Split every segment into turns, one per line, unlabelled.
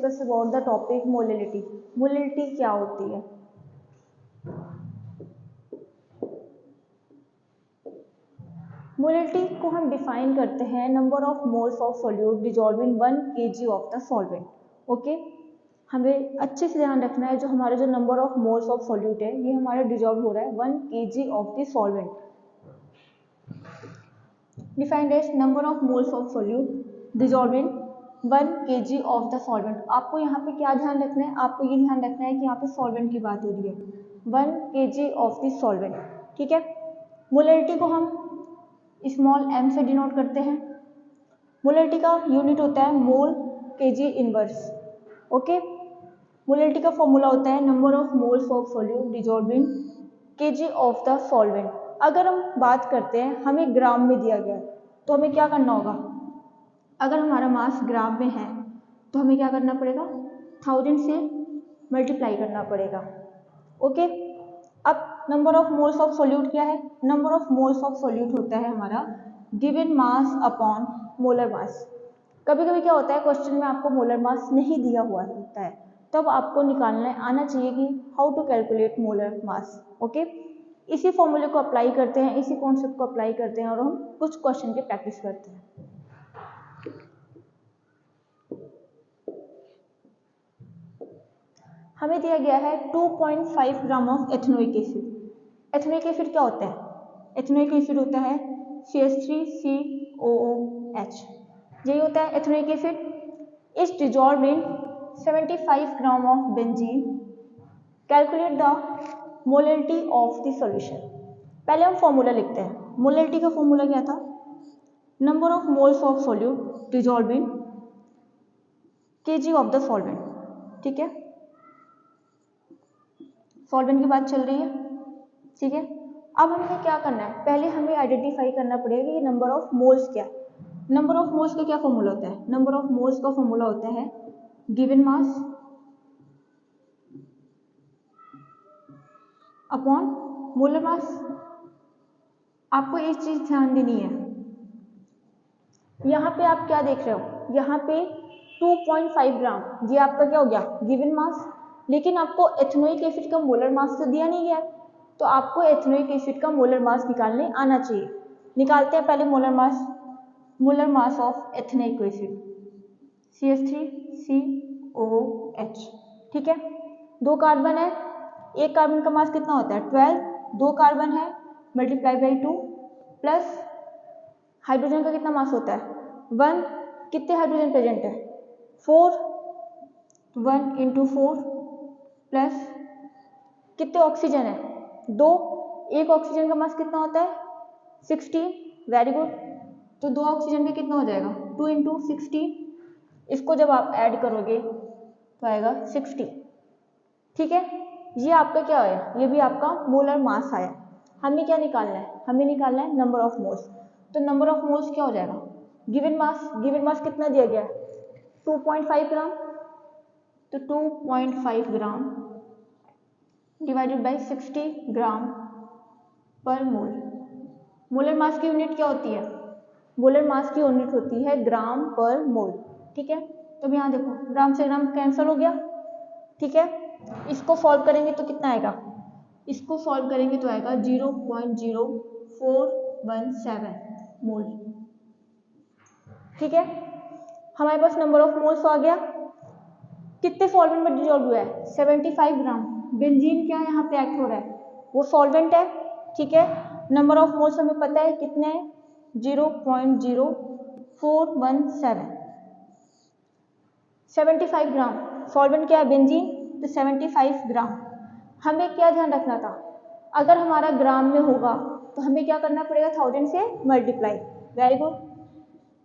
Discuss about the topic molality. Molality क्या होती है? मोलिलिटी को हम डिफाइन करते हैं number of moles of solute dissolve in 1 kg of the solvent. Okay, हमें अच्छे से ध्यान रखना है, जो हमारे जो number of moles of solute है ये हमारा डिजॉल्व हो रहा है 1 kg of the solvent. Defined as number of moles of solute dissolve in 1 kg of the solvent. आपको यहाँ पे क्या ध्यान रखना है? आपको ये ध्यान रखना है कि यहाँ पे सॉल्वेंट की बात हो रही है, 1 kg ऑफ द सॉल्वेंट। ठीक है, मोलिलिटी को हम स्मॉल m से डिनोट करते हैं। मोलिलिटी का यूनिट होता है मोल kg इनवर्स। ओके, मोलिलिटी का फॉर्मूला होता है number of moles of solute dissolve in kg of the solvent. अगर हम बात करते हैं, हमें ग्राम में दिया गया है, तो हमें क्या करना होगा? अगर हमारा मास ग्राम में है तो हमें क्या करना पड़ेगा? 1000 से मल्टीप्लाई करना पड़ेगा। ओके, अब number of moles of solute क्या है? Number of moles of solute होता है हमारा given mass upon molar mass. कभी कभी क्या होता है, क्वेश्चन में आपको मोलर मास नहीं दिया हुआ होता है, तब आपको निकालना आना चाहिए कि how to calculate molar mass. Okay, इसी फॉर्मूले को अप्लाई करते हैं, इसी कॉन्सेप्ट को अप्लाई करते हैं और हम कुछ क्वेश्चन की प्रैक्टिस करते हैं। हमें दिया गया है 2.5 gram of ethanoic acid. Ethanoic acid क्या होता है? एथेनोइक एसिड होता है CH3COOH, यही होता है ethanoic acid. Is dissolved in 75 gram of benzene. Calculate the molality of the solution. पहले हम फॉर्मूला लिखते हैं। मोलिलिटी का फॉर्मूला क्या था? Number of moles of solute dissolve in kg of the solvent. ठीक है, सॉल्वेंट की बात चल रही है। ठीक है, अब हमें क्या करना है? पहले हमें आइडेंटिफाई करना पड़ेगा कि नंबर ऑफ मोल्स क्या है। नंबर ऑफ मोल्स का क्या फॉर्मूला होता है? नंबर ऑफ मोल्स का फॉर्मूला होता है given mass upon molar mass. आपको एक चीज ध्यान देनी है, यहाँ पे आप क्या देख रहे हो? यहाँ पे 2.5 ग्राम, ये आपका क्या हो गया? Given mass. लेकिन आपको एथेनोइक एसिड का मोलर मास तो दिया नहीं गया, तो आपको एथेनोइक एसिड का मोलर मास निकालने आना चाहिए। निकालते हैं पहले molar mass. Molar mass of ethanoic acid CH3COOH। ठीक है, 2 कार्बन है, एक कार्बन का मास कितना होता है? 12। 2 कार्बन है मल्टीप्लाई बाई 2 प्लस हाइड्रोजन का कितना मास होता है? 1। कितने हाइड्रोजन प्रेजेंट है? 4। 1 इंटू 4 प्लस कितने ऑक्सीजन है? 2। एक ऑक्सीजन का मास कितना होता है? 16। वेरी गुड, तो 2 ऑक्सीजन का कितना हो जाएगा? 2 इंटू 16। इसको जब आप ऐड करोगे तो आएगा 60। ठीक है, ये आपका क्या है? ये भी आपका मोलर मास आया। हमें क्या निकालना है? हमें निकालना है नंबर ऑफ मोल्स। तो नंबर ऑफ मोल्स क्या हो जाएगा? Given mass. गिवन मास कितना दिया गया है? 2.5 ग्राम। तो 2.5 ग्राम डिवाइडेड बाई 60 ग्राम पर मोल। मोलर मास की यूनिट क्या होती है? मोलर मास की यूनिट होती है ग्राम पर मोल। ठीक है, तो यहाँ देखो ग्राम से ग्राम कैंसिल हो गया। ठीक है, इसको सॉल्व करेंगे तो कितना आएगा? इसको सॉल्व करेंगे तो आएगा 0.0417 मोल। ठीक है, हमारे पास नंबर ऑफ मोल्स आ गया। कितने सॉल्वेंट में डिजॉल्व हुआ है? 75 ग्राम। बेंजीन क्या है यहाँ पे एक्ट हो रहा है? वो सॉल्वेंट है। ठीक है, नंबर ऑफ मोल्स हमें पता है कितने हैं? 0.0417। 75 ग्राम सॉल्वेंट क्या है? बेंजीन, तो 75 ग्राम। हमें क्या ध्यान रखना था? अगर हमारा ग्राम में होगा तो हमें क्या करना पड़ेगा? 1000 से मल्टीप्लाई। वेरी गुड,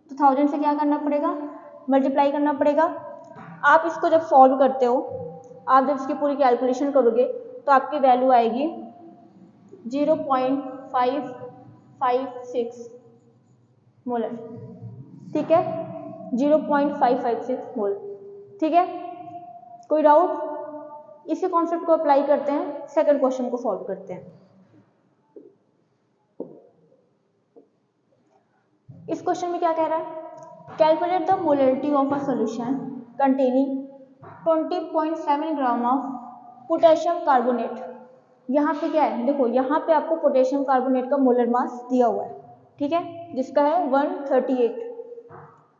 तो 1000 से क्या करना पड़ेगा? मल्टीप्लाई करना पड़ेगा। आप इसको जब सॉल्व करते हो, आप जब इसकी पूरी कैलकुलेशन करोगे तो आपकी वैल्यू आएगी 0.556 मोलर। ठीक है, 0.556 मोल। ठीक है, कोई डाउट? इसी कॉन्सेप्ट को अप्लाई करते हैं, सेकंड क्वेश्चन को सॉल्व करते हैं। इस क्वेश्चन में क्या कह रहा है? Calculate the molarity of a solution containing 20.7 gram of potassium carbonate. यहाँ पे क्या है, देखो यहाँ पे आपको पोटेशियम कार्बोनेट का मोलर मास दिया हुआ है, ठीक है, जिसका है 138,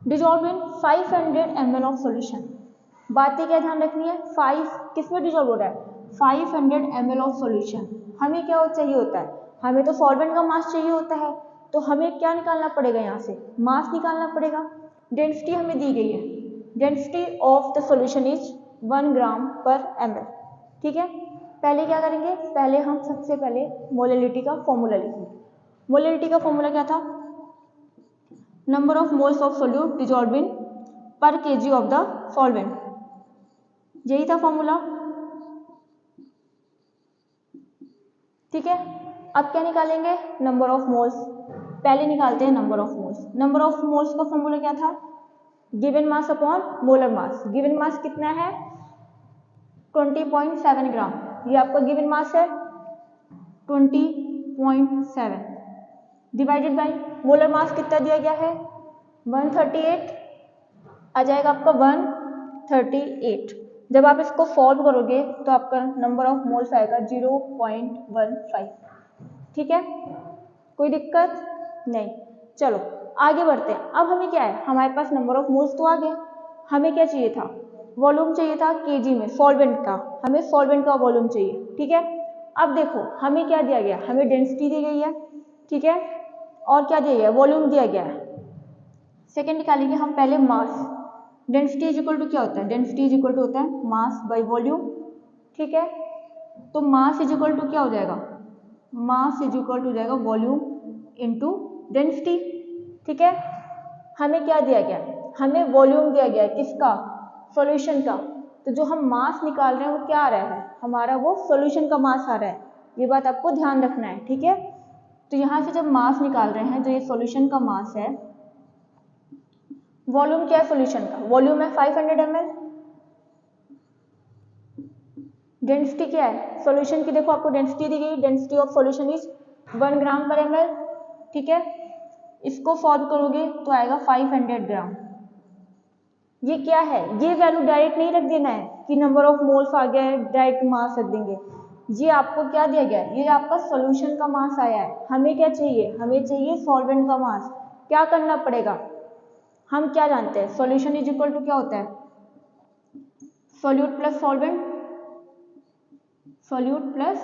dissolve in 500 ml of solution. बातें क्या ध्यान रखनी है, 5 किसमें डिजॉल्व हो रहा है, 500 ml ऑफ सॉल्यूशन। हमें क्या चाहिए होता है, हमें तो सॉल्वेंट का मास चाहिए होता है, तो हमें क्या निकालना पड़ेगा, यहाँ से मास निकालना पड़ेगा। डेंसिटी हमें दी गई है, density of the solution is 1 ग्राम पर ml, ठीक है। पहले क्या करेंगे, पहले हम सबसे पहले मोलैलिटी का फॉर्मूला लिखेंगे। मोलैलिटी का फॉर्मूला क्या था, number of moles of solute dissolve इन पर केजी ऑफ द सॉल्वेंट, यही था फॉर्मूला, ठीक है। अब क्या निकालेंगे, नंबर ऑफ मोल्स। पहले निकालते हैं number of moles. Number of moles का फॉर्मूला क्या था, given mass upon molar mass. Given mass कितना है, 20.7 ग्राम, ये आपका गिवन मास है 20.7, डिवाइडेड बाई मोलर मास कितना दिया गया है 138, आ जाएगा आपका 138। जब आप इसको सॉल्व करोगे तो आपका नंबर ऑफ मोल्स आएगा 0.15, ठीक है, कोई दिक्कत नहीं। चलो आगे बढ़ते हैं। अब हमें क्या है, हमारे पास नंबर ऑफ मोल्स तो आ गए, हमें क्या चाहिए था, वॉल्यूम चाहिए था केजी में, सॉल्वेंट का, हमें सॉल्वेंट का वॉल्यूम चाहिए, ठीक है। अब देखो हमें क्या दिया गया, हमें डेंसिटी दी गई है, ठीक है, और क्या दिया गया, वॉल्यूम दिया गया है। सेकेंड निकालेंगे हम पहले मास। डेंसिटी इज इक्वल टू क्या होता है, डेंसिटी इज इक्वल टू होता है मास बाय वॉल्यूम, ठीक है। तो मास इज इक्वल टू क्या हो जाएगा, मास इज इक्वल टू हो जाएगा वॉल्यूम इनटू डेंसिटी, ठीक है। हमें क्या दिया गया, हमें वॉल्यूम दिया गया है, किसका, सॉल्यूशन का। तो जो हम मास निकाल रहे हैं वो क्या आ रहा है, हमारा वो सॉल्यूशन का मास आ रहा है, ये बात आपको ध्यान रखना है, ठीक है। तो यहाँ से जब मास निकाल रहे हैं, जो ये सॉल्यूशन का मास है, वॉल्यूम क्या है सॉल्यूशन का, वॉल्यूम है 500 ml, डेंसिटी क्या है सॉल्यूशन की, देखो आपको डेंसिटी दी गई, डेंसिटी ऑफ सॉल्यूशन इज 1 ग्राम पर ml, ठीक है। इसको सॉल्व करोगे तो आएगा 500 ग्राम। ये क्या है, ये वैल्यू डायरेक्ट नहीं रख देना है कि नंबर ऑफ मोल्स आ गया है डायरेक्ट मास रख देंगे, ये आपको क्या दिया गया है, ये आपका सॉल्यूशन का मास आया है। हमें क्या चाहिए, हमें चाहिए सॉल्वेंट का मास। क्या करना पड़ेगा, हम क्या जानते हैं, सॉल्यूशन इज इक्वल टू क्या होता है, solute plus solvent, solute plus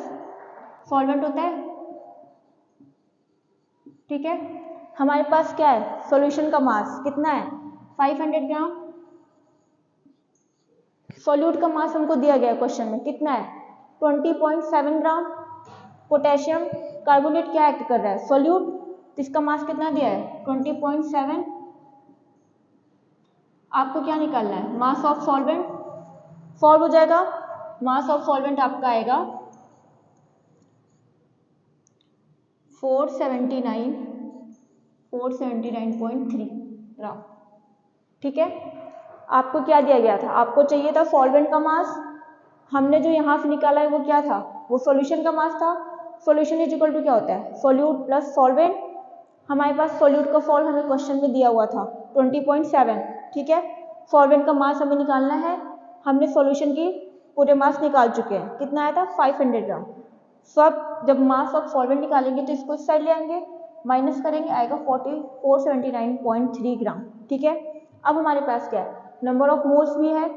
solvent होता है, ठीक है। हमारे पास क्या है, सॉल्यूशन का मास कितना है 500 ग्राम, सॉल्यूट का मास हमको दिया गया क्वेश्चन में कितना है 20.7 ग्राम। पोटेशियम कार्बोनेट क्या एक्ट कर रहा है, सॉल्यूट, तो इसका मास कितना दिया है 20.7। आपको क्या निकालना है, मास ऑफ सॉल्वेंट, सॉल्व हो जाएगा, मास ऑफ सॉल्वेंट आपका आएगा 479.3 ग्राम, ठीक है। आपको क्या दिया गया था, आपको चाहिए था सॉल्वेंट का मास, हमने जो यहाँ से निकाला है वो क्या था, वो सॉल्यूशन का मास था। सॉल्यूशन इज इक्वल टू क्या होता है, सॉल्यूट प्लस सॉल्वेंट। हमारे पास सॉल्यूट का फॉर्म हमें क्वेश्चन में दिया हुआ था 20.7, ठीक है। सॉल्वेंट का मास हमें निकालना है, हमने सॉल्यूशन की पूरे मास निकाल चुके हैं, कितना आया था 500 ग्राम। सब जब मास ऑफ सॉल्वेंट निकालेंगे तो इसको इस साइड ले आएंगे, माइनस करेंगे, आएगा 479.3 ग्राम, ठीक है। अब हमारे पास क्या है, नंबर ऑफ मोल्स भी है,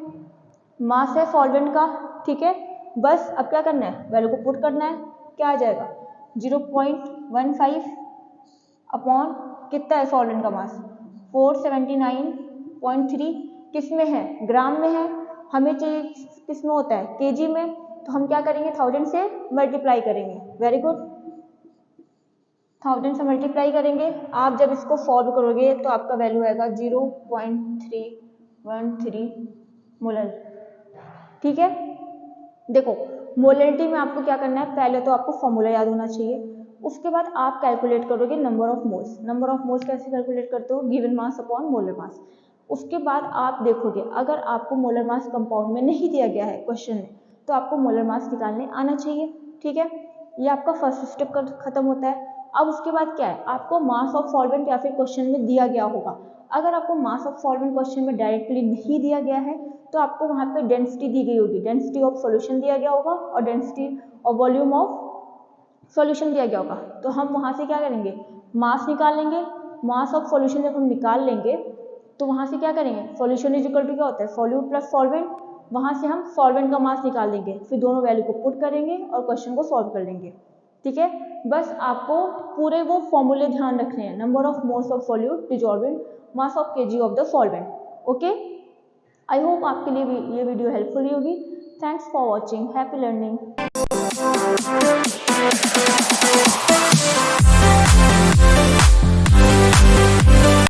मास है सॉल्वेंट का, ठीक है। बस अब क्या करना है, वैल्यू को पुट करना है, क्या आ जाएगा 0.15 अपॉन कितना है सॉल्वेंट का मास 479.3, किस में है, ग्राम में है, हमें चाहिए किस में होता है, केजी में, तो हम क्या करेंगे 1000 से मल्टीप्लाई करेंगे, वेरी गुड, 1000 से मल्टीप्लाई करेंगे। आप जब इसको सॉल्व करोगे तो आपका वैल्यू आएगा 0.313 मोलर, ठीक है। देखो मोलरिटी में आपको क्या करना है, पहले तो आपको फॉर्मूला याद होना चाहिए, उसके बाद आप कैलकुलेट करोगे number of moles. Number of moles कैसे कैलकुलेट करते हो, given mass upon molar mass. उसके बाद आप देखोगे अगर आपको मोलर मास कंपाउंड में नहीं दिया गया है क्वेश्चन में, तो आपको मोलर मास निकालने आना चाहिए, ठीक है। ये आपका फर्स्ट स्टेप खत्म होता है। अब उसके बाद क्या है, आपको मास ऑफ सॉल्वेंट या फिर क्वेश्चन में दिया गया होगा। अगर आपको मास ऑफ सॉल्वेंट क्वेश्चन में डायरेक्टली नहीं दिया गया है तो आपको वहाँ पे डेंसिटी दी गई होगी, डेंसिटी ऑफ सॉल्यूशन दिया गया होगा और डेंसिटी और वॉल्यूम ऑफ सॉल्यूशन दिया गया होगा। तो हम वहाँ से क्या करेंगे, मास निकाल लेंगे। मास ऑफ सॉल्यूशन जब हम निकाल लेंगे तो वहाँ से क्या करेंगे, सॉल्यूशन इज इक्वल टू क्या होता है, सॉल्यूट प्लस सॉल्वेंट। वहाँ से हम सॉल्वेंट का मास निकाल देंगे, फिर दोनों वैल्यू को पुट करेंगे और क्वेश्चन को सॉल्व कर लेंगे। ठीक है, बस आपको पूरे वो फॉर्मूले ध्यान रखने हैं, number of moles of solute dissolvent, mass of kg of the solvent. Okay, I hope आपके लिए ये वीडियो हेल्पफुल होगी। Thanks for watching, happy learning.